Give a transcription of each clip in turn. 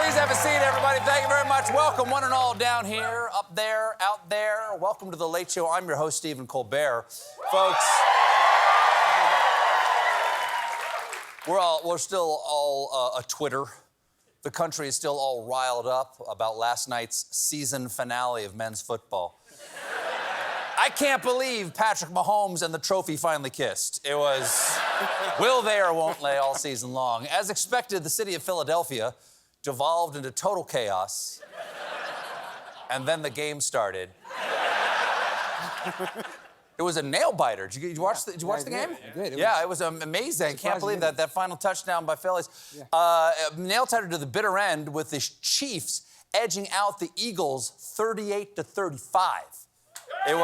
Please have a seat, everybody. Thank you very much. Welcome, one and all, down here, up there, out there. Welcome to The Late Show. I'm your host, Stephen Colbert. Folks, we're still all a Twitter. The country is still all riled up about last night's season finale of men's football. I can't believe Patrick Mahomes and the trophy finally kissed. It was will they or won't they all season long. As expected, the city of Philadelphia devolved into total chaos. And then the game started. It was a nail-biter. Did you watch the game? I did. It was amazing. I can't believe that final touchdown by Phillies. Nail-titer to the bitter end with the Chiefs edging out the Eagles 38-35. It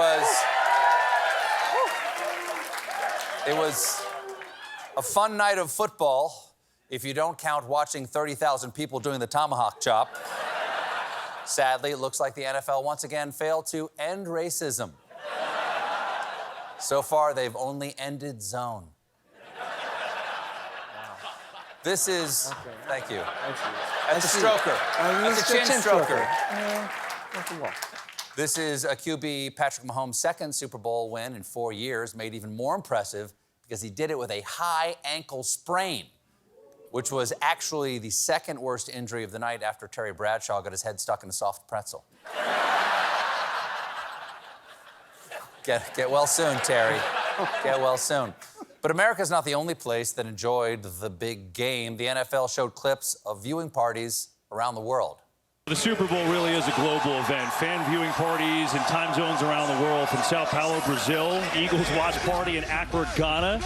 was a fun night of football, if you don't count watching 30,000 people doing the tomahawk chop. Sadly, it looks like the NFL once again failed to end racism. So far, they've only ended zone. Wow. This is... Okay. Thank you. That's the stroker. That's the chin stroker. This is a QB Patrick Mahomes' second Super Bowl win in 4 years, made even more impressive because he did it with a high ankle sprain, which was actually the second worst injury of the night after Terry Bradshaw got his head stuck in a soft pretzel. Get well soon, Terry. Get well soon. But America's not the only place that enjoyed the big game. The NFL showed clips of viewing parties around the world. The Super Bowl really is a global event. Fan viewing parties in time zones around the world, from Sao Paulo, Brazil, Eagles watch party in Accra, Ghana,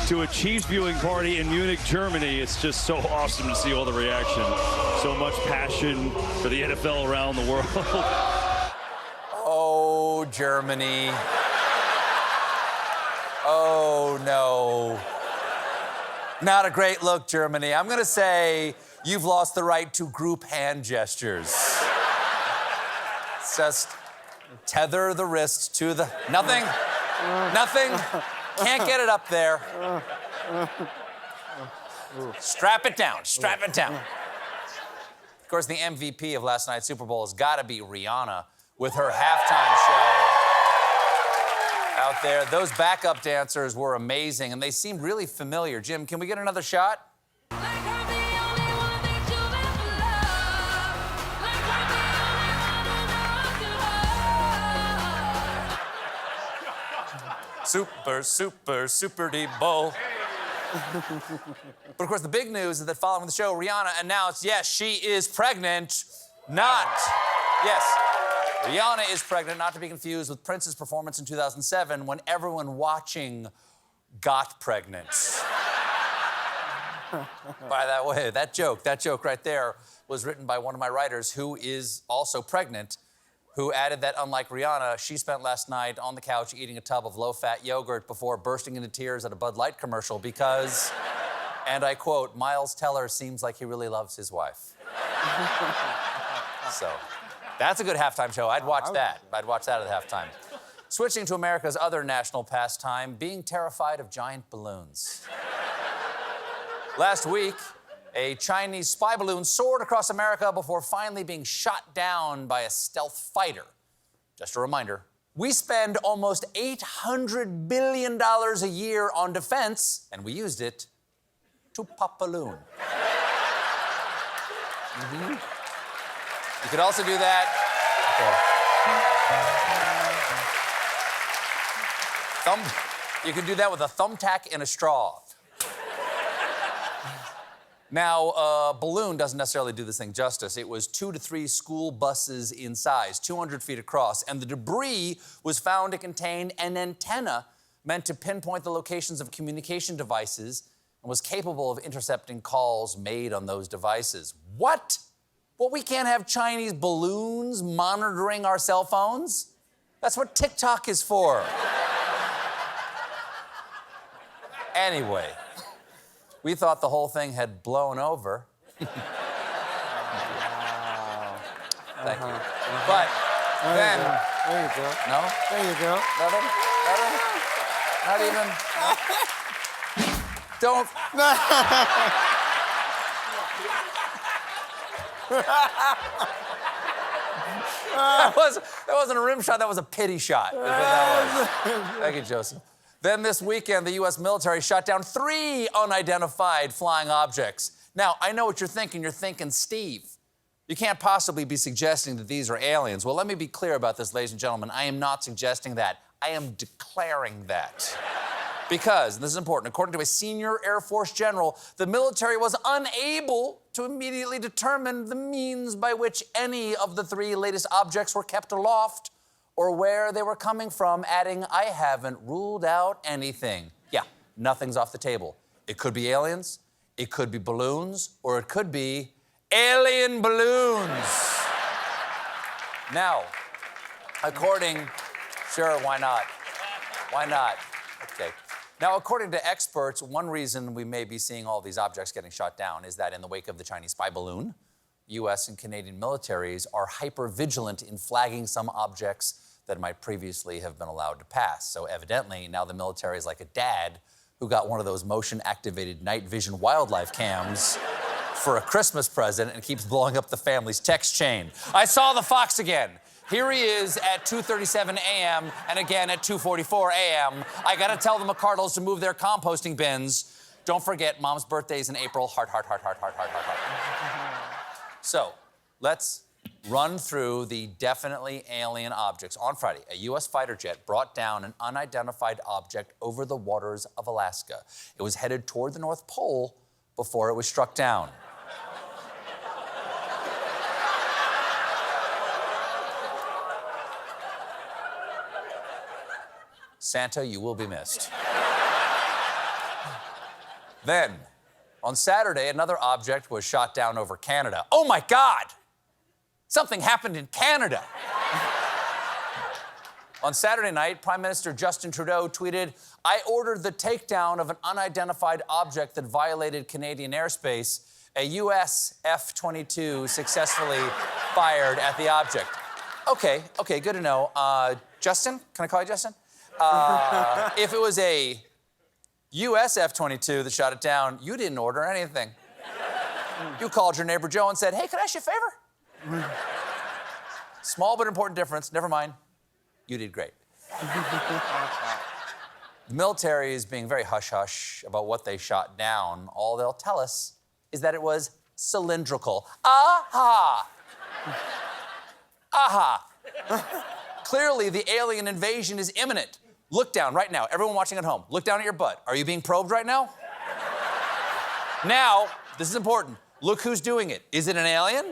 to a Chiefs viewing party in Munich, Germany. It's just so awesome to see all the reaction. So much passion for the NFL around the world. Oh, Germany. Oh, no. Not a great look, Germany. I'm going to say you've lost the right to group hand gestures. It's just tether the wrist to the... Nothing? Nothing? Can't get it up there. Strap it down. Strap it down. Of course, the MVP of last night's Super Bowl has got to be Rihanna with her halftime show out there. Those backup dancers were amazing, and they seemed really familiar. Jim, can we get another shot? Super, super, super-de-bowl. But of course, the big news is that following the show, Rihanna announced, yes, she is pregnant. Yes, Rihanna is pregnant, not to be confused with Prince's performance in 2007 when everyone watching got pregnant. By the way, that joke right there was written by one of my writers who is also pregnant, who added that, unlike Rihanna, she spent last night on the couch eating a tub of low-fat yogurt before bursting into tears at a Bud Light commercial because, and I quote, Miles Teller seems like he really loves his wife. So, that's a good halftime show. I'd watch that. I'd watch that at halftime. Switching to America's other national pastime, being terrified of giant balloons. Last week, a Chinese spy balloon soared across America before finally being shot down by a stealth fighter. Just a reminder, we spend almost $800 billion a year on defense, and we used it to pop balloon. You could also do that. You can do that with a thumbtack and a straw. Now, a balloon doesn't necessarily do this thing justice. It was 2 to 3 school buses in size, 200 feet across, and the debris was found to contain an antenna meant to pinpoint the locations of communication devices and was capable of intercepting calls made on those devices. What? Well, we can't have Chinese balloons monitoring our cell phones? That's what TikTok is for. Anyway, we thought the whole thing had blown over. Wow. Thank you. But then... There you go. No? There you go. Nothing? Not even... Don't... That wasn't a rim shot, that was a pity shot. Is what that was. Thank you, Joseph. Then this weekend, the U.S. military shot down 3 unidentified flying objects. Now, I know what you're thinking. You're thinking, Steve, you can't possibly be suggesting that these are aliens. Well, let me be clear about this, ladies and gentlemen. I am not suggesting that. I am declaring that. Because, and this is important, according to a senior Air Force general, the military was unable to immediately determine the means by which any of the 3 latest objects were kept aloft or where they were coming from, adding, I haven't ruled out anything. Yeah, nothing's off the table. It could be aliens, it could be balloons, or it could be alien balloons. Now, sure, why not? Why not? Okay. Now, according to experts, one reason we may be seeing all these objects getting shot down is that in the wake of the Chinese spy balloon, U.S. and Canadian militaries are hyper-vigilant in flagging some objects that might previously have been allowed to pass. So evidently, now the military is like a dad who got one of those motion-activated night vision wildlife cams for a Christmas present and keeps blowing up the family's text chain. I saw the fox again. Here he is at 2:37 a.m. and again at 2:44 a.m. I gotta tell the McCardles to move their composting bins. Don't forget, Mom's birthday's in April. Heart, heart, heart, heart, heart, heart, heart, heart. So, let's run through the definitely alien objects. On Friday, a U.S. fighter jet brought down an unidentified object over the waters of Alaska. It was headed toward the North Pole before it was struck down. Santa, you will be missed. Then, on Saturday, another object was shot down over Canada. Oh my God! Something happened in Canada. On Saturday night, Prime Minister Justin Trudeau tweeted, I ordered the takedown of an unidentified object that violated Canadian airspace. A U.S. F-22 successfully fired at the object. Okay, good to know. Justin? Can I call you Justin? If it was a U.S. F-22 that shot it down, you didn't order anything. You called your neighbor Joe and said, hey, can I ask you a favor? Small but important difference. Never mind. You did great. The military is being very hush-hush about what they shot down. All they'll tell us is that it was cylindrical. Aha! Aha! Clearly, the alien invasion is imminent. Look down right now. Everyone watching at home, look down at your butt. Are you being probed right now? Now, this is important. Look who's doing it. Is it an alien?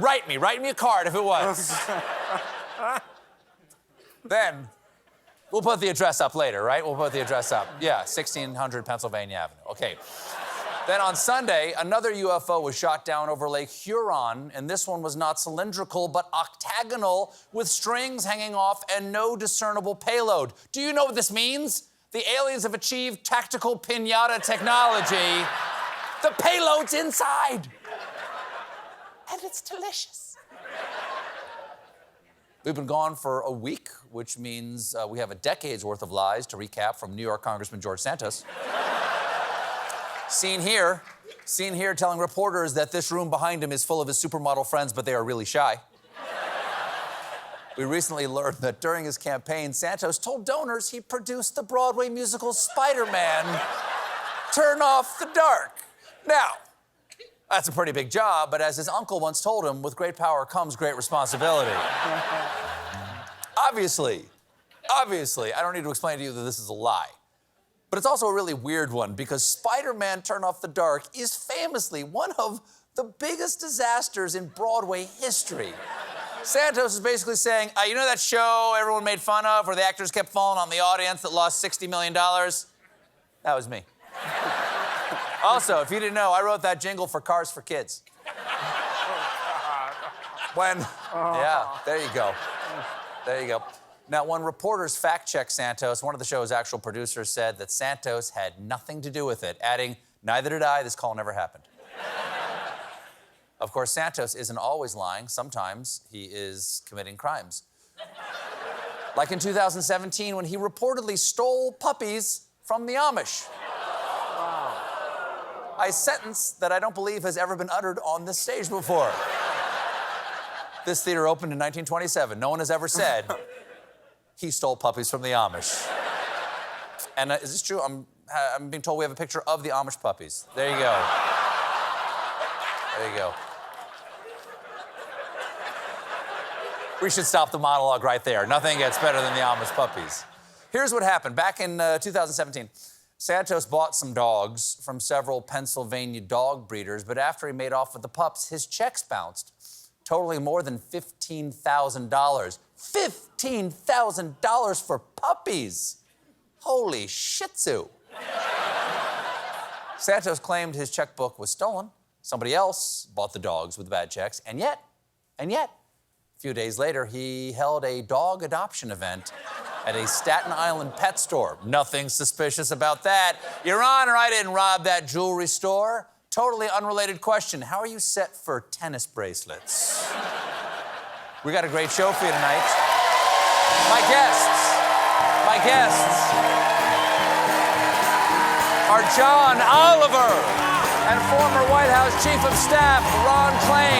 Write me a card if it was. Then, we'll put the address up later, right? We'll put the address up. Yeah, 1600 Pennsylvania Avenue. Okay. Then on Sunday, another UFO was shot down over Lake Huron, and this one was not cylindrical, but octagonal, with strings hanging off and no discernible payload. Do you know what this means? The aliens have achieved tactical piñata technology. The payload's inside. And it's delicious. We've been gone for a week, which means we have a decade's worth of lies to recap from New York Congressman George Santos. Seen here telling reporters that this room behind him is full of his supermodel friends, but they are really shy. We recently learned that during his campaign, Santos told donors he produced the Broadway musical Spider-Man, Turn Off the Dark. Now, that's a pretty big job, but as his uncle once told him, with great power comes great responsibility. Obviously, I don't need to explain to you that this is a lie. But it's also a really weird one because Spider-Man Turn Off the Dark is famously one of the biggest disasters in Broadway history. Santos is basically saying, you know that show everyone made fun of where the actors kept falling on the audience that lost $60 million? That was me. Also, if you didn't know, I wrote that jingle for Cars for Kids. Yeah, there you go. There you go. Now, when reporters fact-checked Santos, one of the show's actual producers said that Santos had nothing to do with it, adding, neither did I, this call never happened. Of course, Santos isn't always lying. Sometimes he is committing crimes. Like in 2017 when he reportedly stole puppies from the Amish. a sentence that I don't believe has ever been uttered on this stage before. This theater opened in 1927. No one has ever said he stole puppies from the Amish. And is this true? I'm being told we have a picture of the Amish puppies. There you go. There you go. We should stop the monologue right there. Nothing gets better than the Amish puppies. Here's what happened. Back in 2017, Santos bought some dogs from several Pennsylvania dog breeders, but after he made off with the pups, his checks bounced, totaling more than $15,000. $15,000 for puppies! Holy shih tzu. Santos claimed his checkbook was stolen. Somebody else bought the dogs with the bad checks, and yet, a few days later, he held a dog adoption event at a Staten Island pet store. Nothing suspicious about that. Your Honor, I didn't rob that jewelry store. Totally unrelated question. How are you set for tennis bracelets? We got a great show for you tonight. My guests are John Oliver and former White House Chief of Staff Ron Klain.